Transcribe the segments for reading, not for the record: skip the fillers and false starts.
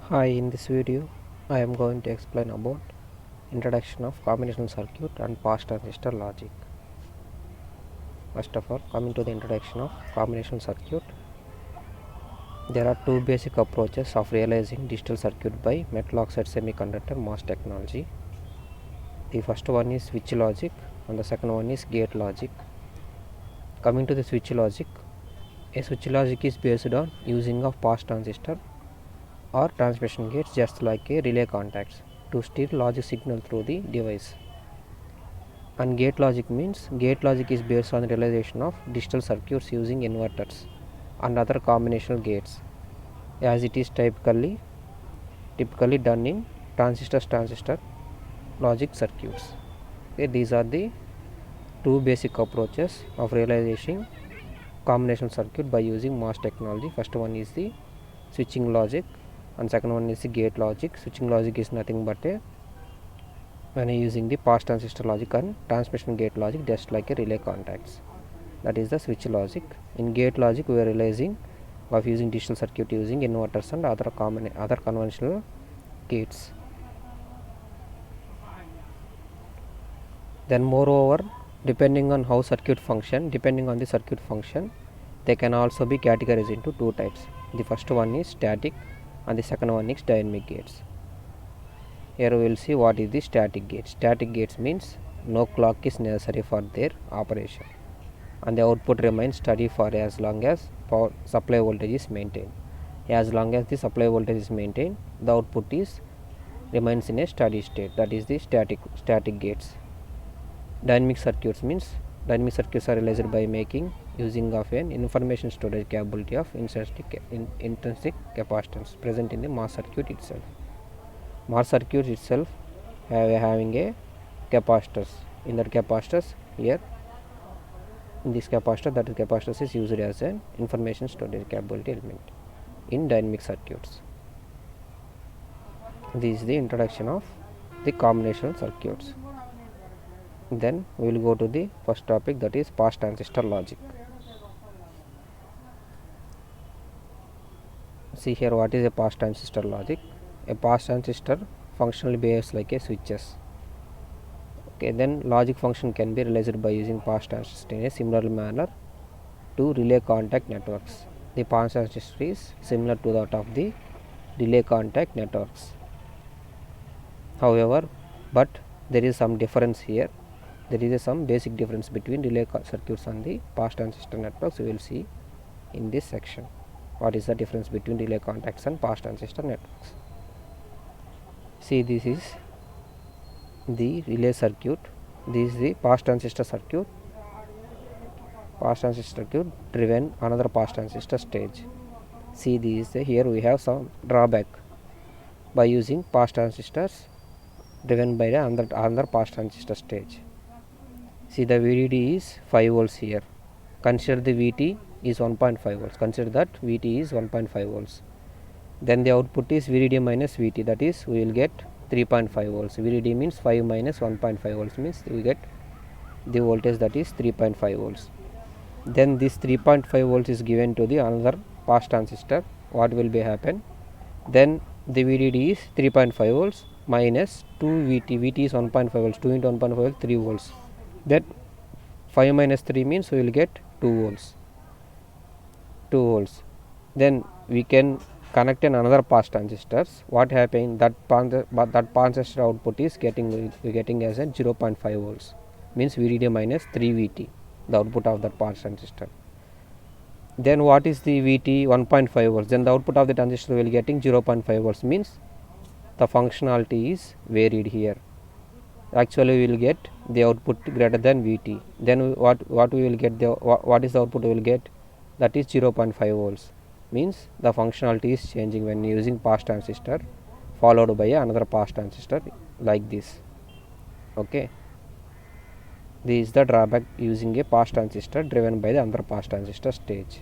Hi, in this video I am going to explain about introduction of combinational circuit and pass transistor logic. First of all, coming to the introduction of combinational circuit, there are two basic approaches of realizing digital circuit by metal oxide semiconductor MOS technology. The first one is switch logic and the second one is gate logic. Coming to the switch logic, a switch logic is based on using of pass transistor or transmission gates just like a relay contacts to steer logic signal through the device. And gate logic means gate logic is based on the realization of digital circuits using inverters and other combinational gates, as it is typically done in transistor logic circuits. Okay, these are the two basic approaches of realizing combinational circuit by using MOS technology. First one is the switching logic and second one is the gate logic. Switching logic is nothing but a when using the pass transistor logic and transmission gate logic just like a relay contacts. That is the switch logic. In gate logic we are realizing of using digital circuit using inverters and other conventional gates. Then moreover, depending on the circuit function, they can also be categorized into two types. The first one is static and the second one is dynamic gates. Here we will see what is the static gate. Static gates means no clock is necessary for their operation and the output remains steady for as long as power supply voltage is maintained. As long as the supply voltage is maintained, the output remains in a steady state. That is the static gates. Dynamic circuits means dynamic circuits are realized by making using of an information storage capability of intrinsic capacitance present in the MOS circuit itself. MOS circuit itself having a capacitors. In that capacitors, here in this capacitor, that capacitor is used as an information storage capability element in dynamic circuits. This is the introduction of the combinational circuits. Then we will go to the first topic, that is pass transistor logic. See here what is a pass transistor logic. A pass transistor functionally behaves like a switches. Okay, then logic function can be realized by using pass transistor in a similar manner to relay contact networks. The pass transistor is similar to that of the relay contact networks. However, but there is some difference here. There is some basic difference between relay circuits and the pass transistor networks. We will see in this section what is the difference between relay contacts and pass transistor networks. See, this is the relay circuit, this is the pass transistor circuit driven another pass transistor stage. See, this here we have some drawback by using pass transistors driven by the another pass transistor stage. See, the VDD is 5 volts here. Consider the VT is 1.5 volts. Consider that VT is 1.5 volts. Then the output is VDD minus VT, that is we will get 3.5 volts. VDD means 5 minus 1.5 volts means we get the voltage that is 3.5 volts. Then this 3.5 volts is given to the another pass transistor. What will be happen? Then the VDD is 3.5 volts minus 2 VT. VT is 1.5 volts. 2 into 1.5 volts, 3 volts. That 5 minus 3 means we will get 2 volts. 2 volts. Then we can connect another pass transistors. What happened? That pass transistor output is getting as a 0.5 volts. Means VDD minus 3 VT. The output of that pass transistor. Then what is the VT? 1.5 volts. Then the output of the transistor will getting 0.5 volts. Means the functionality is varied here. Actually we will get the output greater than VT. Then what we will get, what is the output we will get? That is 0.5 volts. Means the functionality is changing when using pass transistor followed by another pass transistor like this. Okay, this is the drawback using a pass transistor driven by the another pass transistor stage.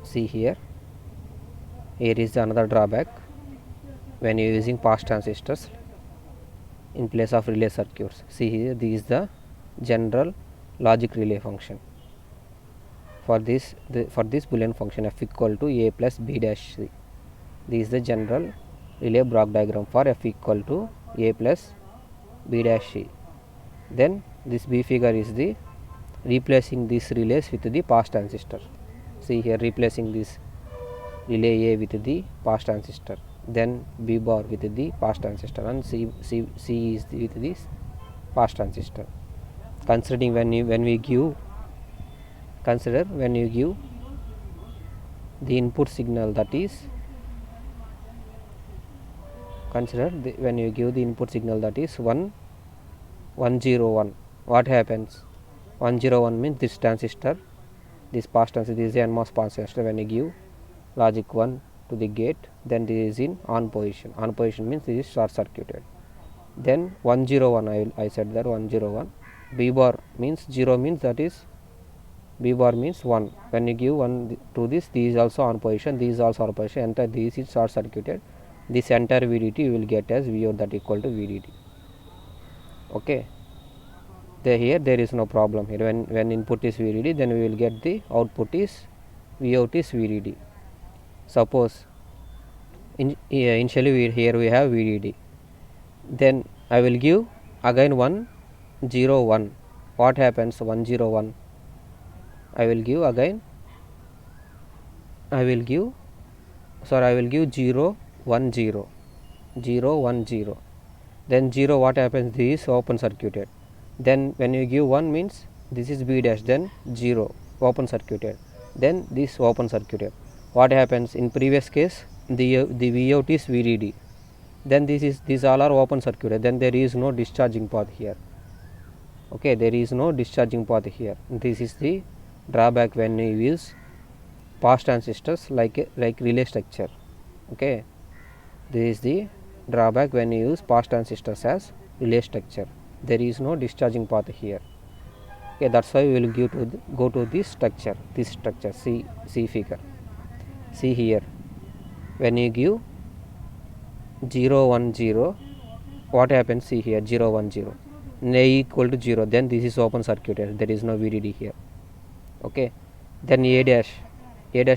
See here is another drawback when you using pass transistors in place of relay circuits. See here, this is the general logic relay function. for this Boolean function f equal to a plus b dash c. This is the general relay block diagram for f equal to a plus b dash c. Then this B figure is the replacing these relays with the pass transistor. See here, replacing this relay A with the pass transistor, then B bar with the pass transistor, and C is with this pass transistor. Considering when you give the input signal, that is when you give the input signal, that is 101, what happens? 101 means this transistor, this pass transistor, this is a NMOS pass transistor. When you give logic 1 to the gate, then this is in on position. On position means this is short circuited. Then 101, I said that 101. B bar means 0 means, that is B bar means 1. When you give 1 to this is also on position, this is also on position, entire this is short circuited. This entire VDD you will get as Vout, that equal to VDD. Okay. Here there is no problem. Here when input is VDD, then we will get the output is Vout is VDD. Suppose initially here we have VDD. Then I will give again 101. What happens? 101. I will give 0 1 0 0 1 0. Then 0, what happens? This is open circuited. Then when you give 1 means this is B dash, then 0 open circuited, then this open circuited. What happens? In previous case the Vout is VDD, then these all are open circuited, then there is no discharging path here. Okay, there is no discharging path here. This is the drawback when you use pass transistors like relay structure. Okay, this is the drawback when you use pass transistors as relay structure. There is no discharging path here. Okay, that's why we will go to this structure. See figure. See here, when you give 0 1 0, what happens? See here, 0 1 0, A equal to 0, then this is open circuited, there is no VDD here. Okay, then A dash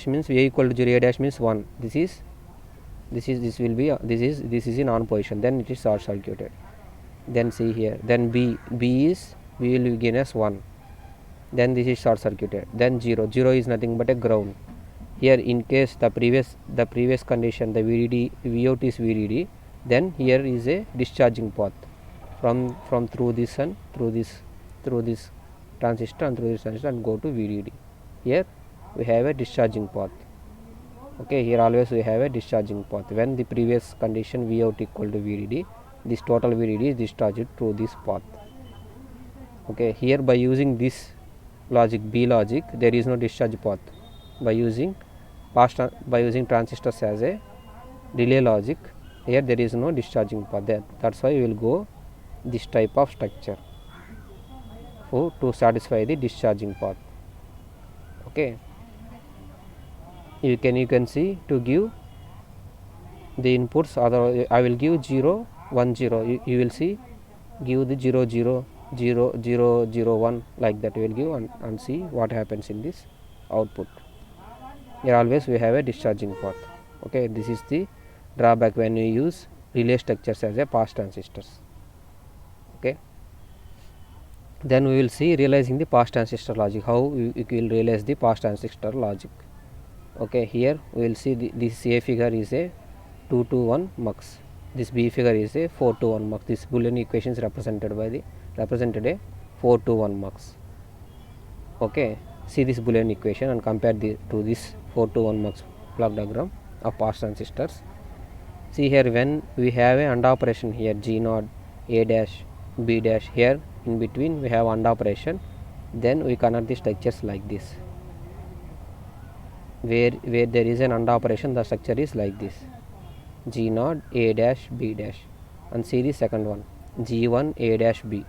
means A equal to 0, A dash means 1. This is in on position, then it is short circuited. Then see here, then B will begin as 1, then this is short circuited, then 0 is nothing but a ground. Here in case the previous condition, the Vout is VDD, then here is a discharging path from through this and through this transistor and through this transistor and go to VDD. Here we have a discharging path. Okay, here always we have a discharging path. When the previous condition Vout equal to VDD, this total VDD is discharged through this path. Okay, here by using this logic, B logic, there is no discharge path. By using transistors as a relay logic, here there is no discharging path. That's why we will go this type of structure to satisfy the discharging path. Okay, you can see to give the inputs, other I will give 0 1 0, you will see give the 0 0 0 0 0 1, like that we will give and see what happens in this output. Here always we have a discharging path. Okay, this is the drawback when you use relay structures as a pass transistors. Okay, then we will see realizing the pass transistor logic, how you will realize the pass transistor logic. Okay, here we will see this A figure is a 2 to 1 mux, this B figure is a 4 to 1 mux. This Boolean equation is represented a 4 to 1 mux. Okay, see this Boolean equation and compare to this 4 to 1 mux block diagram of pass transistors. See here, when we have a AND operation here, G0, A dash, B dash, here in between we have AND operation, then we connect the structures like this. Where there is an AND operation, the structure is like this: G0, A dash, B dash. And see the second one, G1, A dash, B,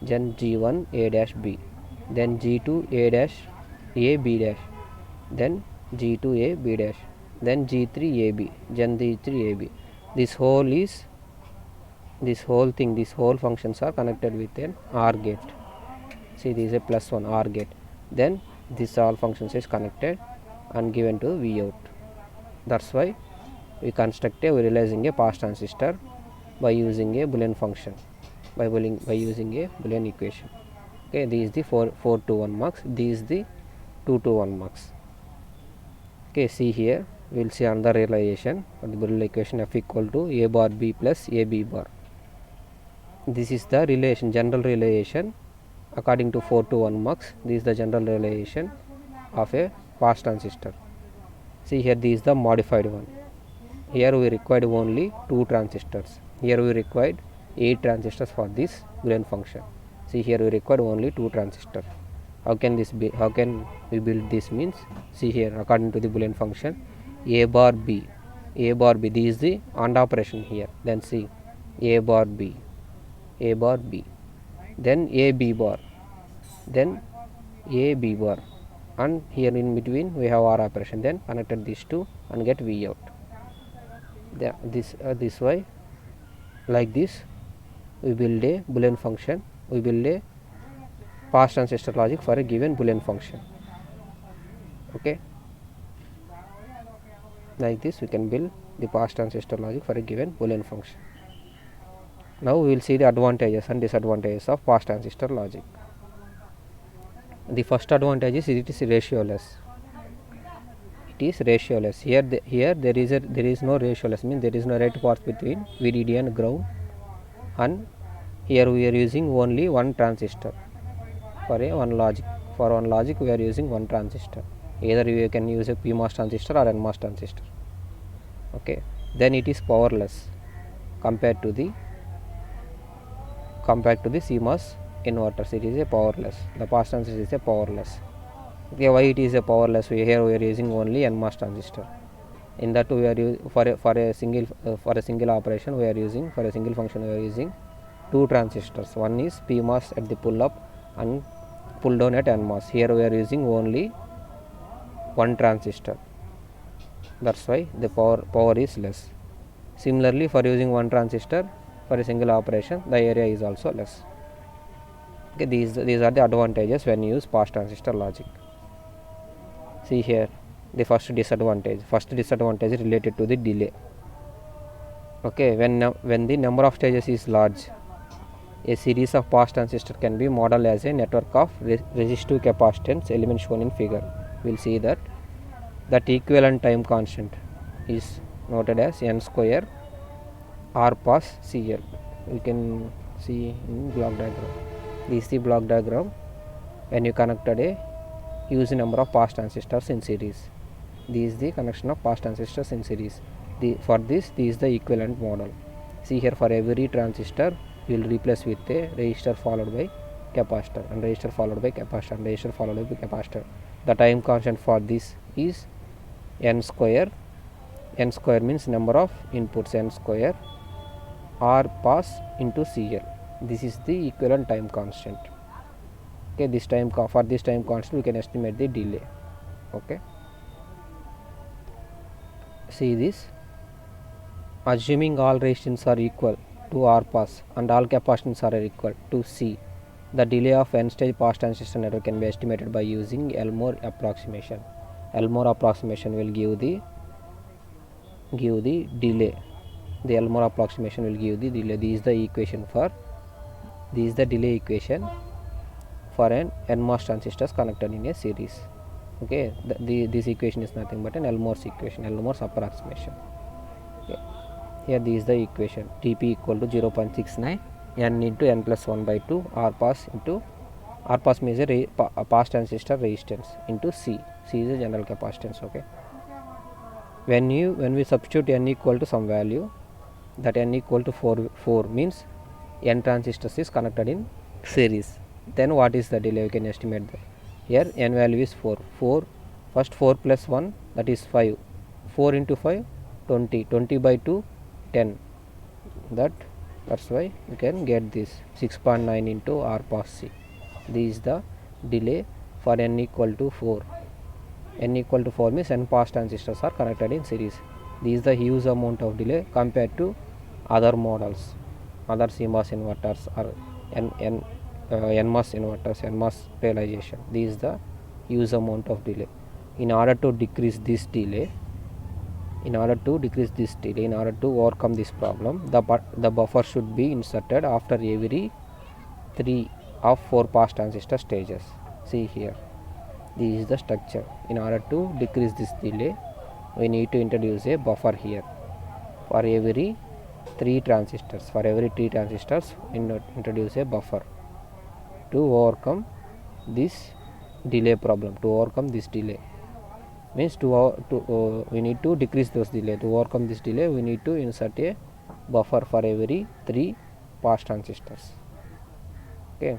then G1, A dash, B, then G2, A dash, A, B dash, then G2, A, B dash, then G3, AB, then G3, AB. This whole functions are connected with an OR gate. See, this is a +1 OR gate. Then this all functions is connected and given to Vout. That's why we realizing a pass transistor by using a Boolean function, by using a Boolean equation. Okay, this is the 4 to 1 mux, this is the 2 to 1 mux. Okay, see here we will see another realization of the Boolean equation f equal to a bar b plus a b bar. This is the general realization according to 4 to 1 mux. This is the general realization of a pass transistor. See here, this is the modified one. Here we required only 2 transistors. Here we required 8 transistors for this Boolean function. See here we required only 2 transistors. How can this be? How can we build this? Means see here, according to the Boolean function, a bar b, this is the AND operation here. Then see a bar b, then a b bar, then a b bar, and here in between we have OR operation. Then connected these two and get V out. This way, like this we build a Boolean function, we build a pass transistor logic for a given Boolean function. Okay, like this we can build the pass transistor logic for a given Boolean function. Now we will see the advantages and disadvantages of pass transistor logic. The first advantage is it is ratioless. It is ratioless. Here there is no ratioless, means there is no right path between VDD and ground, and here we are using only one transistor for one logic. For one logic we are using one transistor. Either you can use a PMOS transistor or NMOS transistor. Okay, then it is powerless compared to the CMOS inverters. It is a powerless. The pass transistor is a powerless. Okay, why it is a powerless? Here we are using only NMOS transistor. In that we are for a single operation we are using, for a single function we are using 2 transistors. One is PMOS at the pull up and pull down at NMOS. Here we are using only one transistor. That's why the power is less. Similarly, for using one transistor for a single operation, the area is also less. Okay, these are the advantages when you use pass transistor logic. See here the first disadvantage. First disadvantage is related to the delay. Okay, when the number of stages is large, a series of pass transistor can be modeled as a network of resistive capacitance elements shown in figure. We will see that equivalent time constant is noted as n square r pass CL. We can see in block diagram. This is the block diagram when you connected a huge number of pass transistors in series. This is the connection of pass transistors in series. For this is the equivalent model. See here, for every transistor we will replace with a resistor followed by capacitor, and resistor followed by capacitor, and resistor followed by capacitor. The time constant for this is n square. N square means number of inputs, n square r pass into CL. This is the equivalent time constant. Okay, for this time constant we can estimate the delay. Okay, see this. Assuming all resistance are equal to R pass and all capacitance are equal to C, the delay of n stage pass transistor network can be estimated by using Elmore approximation. Elmore approximation will give the delay. The Elmore approximation will give the delay. This is the delay equation for an NMOS transistors connected in a series. Okay, this equation is nothing but an Elmore's equation, Elmore's approximation. Okay. Here this is the equation. Tp equal to 0.69 n into n plus 1 by 2 r pass means a pass transistor resistance into C. C is the general capacitance. Okay. When we substitute n equal to some value, that n equal to 4 means n transistors is connected in series. Then what is the delay? We can estimate that. Here n value is 4. First 4 plus 1, that is 5. 4 into 5, 20. 20 by 2, 10. That's why we can get this 6.9 into R pass C. This is the delay for n equal to 4. N equal to 4 means n pass transistors are connected in series. This is the huge amount of delay compared to other models, other CMOS inverters or NMOS inverters, NMOS realization. This is the huge amount of delay. In order to decrease this delay, in order to overcome this problem, the buffer should be inserted after every 3 of 4 pass transistor stages. See here, this is the structure. In order to decrease this delay, we need to introduce a buffer here for every 3 transistors. For every 3 transistors, introduce a buffer to overcome this delay problem. To overcome this delay means we need to decrease those delay. To overcome this delay, we need to insert a buffer for every 3 pass transistors. Okay,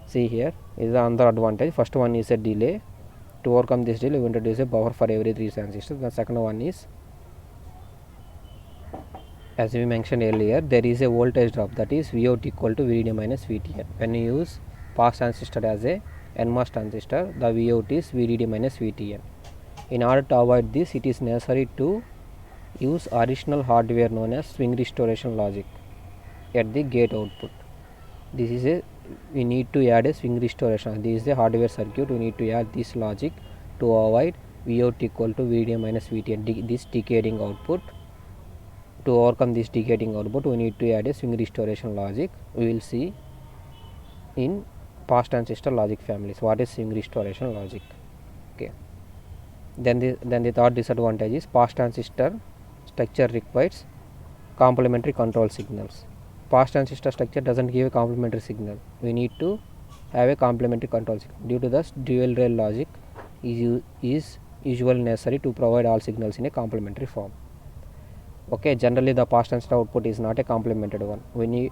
see here is the another advantage. First one is a delay. To overcome this delay, we introduce a buffer for every 3 transistors. The second one is, as we mentioned earlier, there is a voltage drop, that is Vout equal to VDD minus VTN. When you use pass transistor as a NMOS transistor, the Vout is VDD minus VTN. In order to avoid this, it is necessary to use additional hardware known as swing restoration logic at the gate output. This is we need to add a swing restoration. This is the hardware circuit. We need to add this logic to avoid Vout equal to VDD minus VTN, this decaying output. To overcome this decaying output, we need to add a swing restoration logic. We will see in pass transistor logic families what is swing restoration logic. Okay, then the third disadvantage is pass transistor structure requires complementary control signals. Pass transistor structure doesn't give a complementary signal. We need to have a complementary control signal. Due to this, dual rail logic is usually necessary to provide all signals in a complementary form. Okay, generally the pass transistor output is not a complemented one. We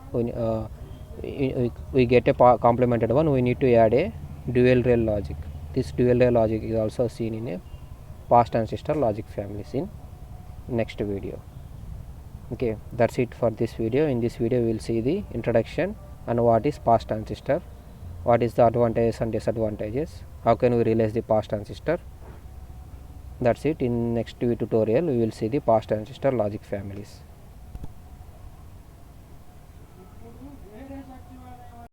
get a complemented one, we need to add a dual rail logic. This dual rail logic is also seen in a pass transistor logic families in next video. Okay, that's it for this video. In this video we will see the introduction and what is pass transistor, what is the advantages and disadvantages, how can we realize the pass transistor. That's it. In next tutorial we will see the pass transistor logic families.